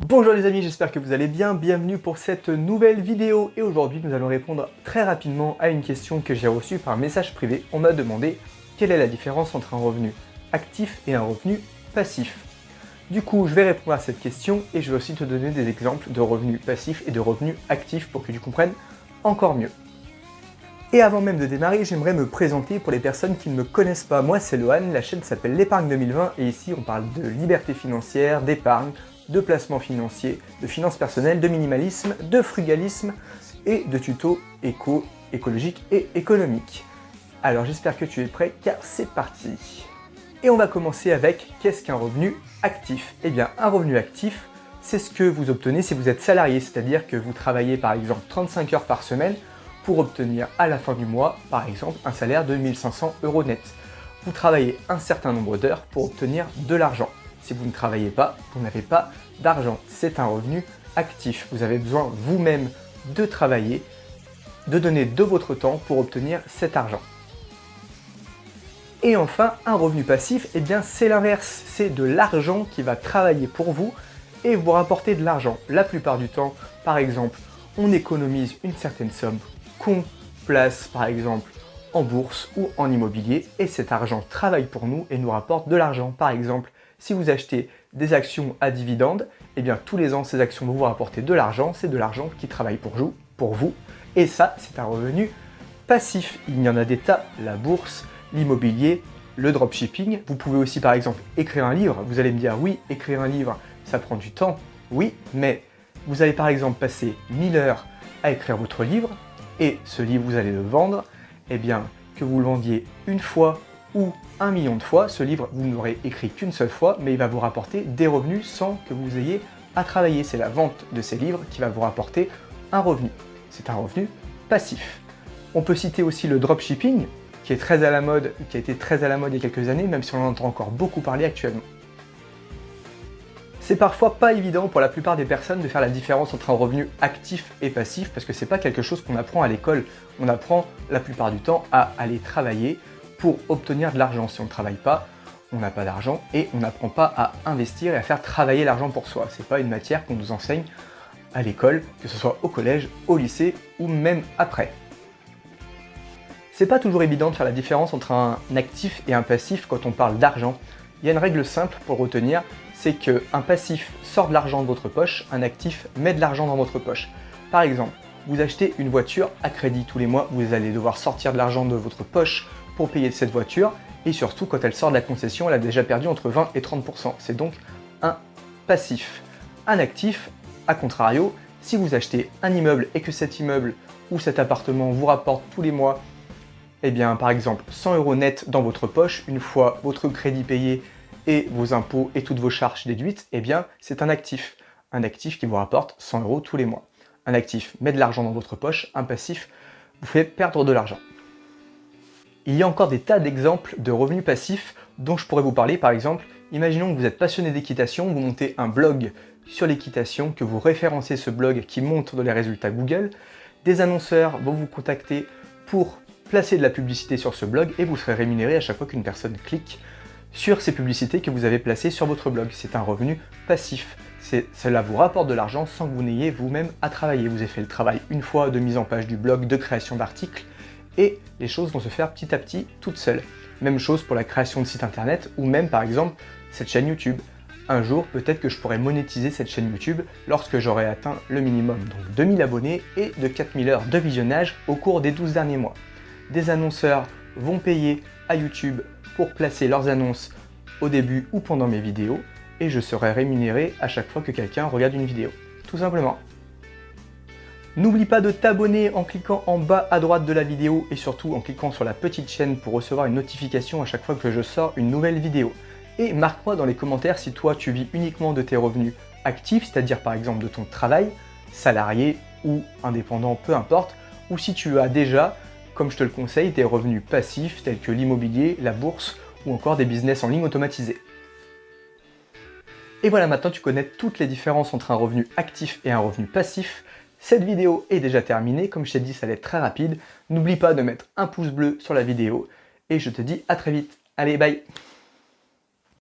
Bonjour les amis, j'espère que vous allez bien, bienvenue pour cette nouvelle vidéo et aujourd'hui nous allons répondre très rapidement à une question que j'ai reçue par message privé. On m'a demandé quelle est la différence entre un revenu actif et un revenu passif. Du coup je vais répondre à cette question et je vais aussi te donner des exemples de revenus passifs et de revenus actifs pour que tu comprennes encore mieux. Et avant même de démarrer, j'aimerais me présenter pour les personnes qui ne me connaissent pas. Moi c'est Lohan, la chaîne s'appelle l'Épargne 2020 et ici on parle de liberté financière, d'épargne, de placement financier, de finances personnelles, de minimalisme, de frugalisme et de tutos écologiques et économiques. Alors j'espère que tu es prêt car c'est parti. Et on va commencer avec qu'est-ce qu'un revenu actif? Eh bien un revenu actif, c'est ce que vous obtenez si vous êtes salarié, c'est-à-dire que vous travaillez par exemple 35 heures par semaine pour obtenir à la fin du mois, par exemple, un salaire de 1500 € net. Vous travaillez un certain nombre d'heures pour obtenir de l'argent. Si vous ne travaillez pas, vous n'avez pas d'argent. C'est un revenu actif. Vous avez besoin vous-même de travailler, de donner de votre temps pour obtenir cet argent. Et enfin, un revenu passif, eh bien c'est l'inverse. C'est de l'argent qui va travailler pour vous et vous rapporter de l'argent. La plupart du temps, par exemple, on économise une certaine somme qu'on place par exemple en bourse ou en immobilier et cet argent travaille pour nous et nous rapporte de l'argent. Par exemple, si vous achetez des actions à dividendes, eh bien tous les ans ces actions vont vous rapporter de l'argent, c'est de l'argent qui travaille pour vous et ça c'est un revenu passif. Il y en a des tas, la bourse, l'immobilier, le dropshipping. Vous pouvez aussi par exemple écrire un livre. Vous allez me dire oui, écrire un livre ça prend du temps, oui, mais vous allez par exemple passer 1000 heures à écrire votre livre et ce livre vous allez le vendre, eh bien que vous le vendiez une fois ou 1 million de fois, ce livre vous ne l'aurez écrit qu'une seule fois, mais il va vous rapporter des revenus sans que vous ayez à travailler. C'est la vente de ces livres qui va vous rapporter un revenu. C'est un revenu passif. On peut citer aussi le dropshipping, qui est très à la mode, qui a été très à la mode il y a quelques années, même si on en entend encore beaucoup parler actuellement. C'est parfois pas évident pour la plupart des personnes de faire la différence entre un revenu actif et passif parce que c'est pas quelque chose qu'on apprend à l'école. On apprend la plupart du temps à aller travailler pour obtenir de l'argent. Si on ne travaille pas, on n'a pas d'argent et on n'apprend pas à investir et à faire travailler l'argent pour soi. C'est pas une matière qu'on nous enseigne à l'école, que ce soit au collège, au lycée ou même après. C'est pas toujours évident de faire la différence entre un actif et un passif quand on parle d'argent. Il y a une règle simple pour le retenir, c'est qu'un passif sort de l'argent de votre poche, un actif met de l'argent dans votre poche. Par exemple, vous achetez une voiture à crédit tous les mois, vous allez devoir sortir de l'argent de votre poche pour payer cette voiture, et surtout quand elle sort de la concession, elle a déjà perdu entre 20 et 30%. C'est donc un passif. Un actif, à contrario, si vous achetez un immeuble et que cet immeuble ou cet appartement vous rapporte tous les mois, eh bien par exemple 100 € net dans votre poche, une fois votre crédit payé et vos impôts et toutes vos charges déduites, eh bien c'est un actif. Un actif qui vous rapporte 100 € tous les mois. Un actif met de l'argent dans votre poche, un passif vous fait perdre de l'argent. Il y a encore des tas d'exemples de revenus passifs dont je pourrais vous parler. Par exemple, imaginons que vous êtes passionné d'équitation, vous montez un blog sur l'équitation, que vous référencez ce blog qui montre dans les résultats Google. Des annonceurs vont vous contacter pour placer de la publicité sur ce blog et vous serez rémunéré à chaque fois qu'une personne clique sur ces publicités que vous avez placées sur votre blog. C'est un revenu passif. Cela vous rapporte de l'argent sans que vous n'ayez vous-même à travailler. Vous avez fait le travail une fois de mise en page du blog, de création d'articles, et les choses vont se faire petit à petit toutes seules. Même chose pour la création de sites internet ou même par exemple cette chaîne YouTube. Un jour, peut-être que je pourrais monétiser cette chaîne YouTube lorsque j'aurai atteint le minimum, donc 2000 abonnés et de 4000 heures de visionnage au cours des 12 derniers mois. Des annonceurs vont payer à YouTube pour placer leurs annonces au début ou pendant mes vidéos et je serai rémunéré à chaque fois que quelqu'un regarde une vidéo, tout simplement. N'oublie pas de t'abonner en cliquant en bas à droite de la vidéo et surtout en cliquant sur la petite chaîne pour recevoir une notification à chaque fois que je sors une nouvelle vidéo. Et marque-moi dans les commentaires si toi tu vis uniquement de tes revenus actifs, c'est-à-dire par exemple de ton travail, salarié ou indépendant, peu importe, ou si tu as déjà, comme je te le conseille, des revenus passifs tels que l'immobilier, la bourse ou encore des business en ligne automatisés. Et voilà, maintenant tu connais toutes les différences entre un revenu actif et un revenu passif. Cette vidéo est déjà terminée, comme je t'ai dit ça allait être très rapide. N'oublie pas de mettre un pouce bleu sur la vidéo et je te dis à très vite. Allez, bye!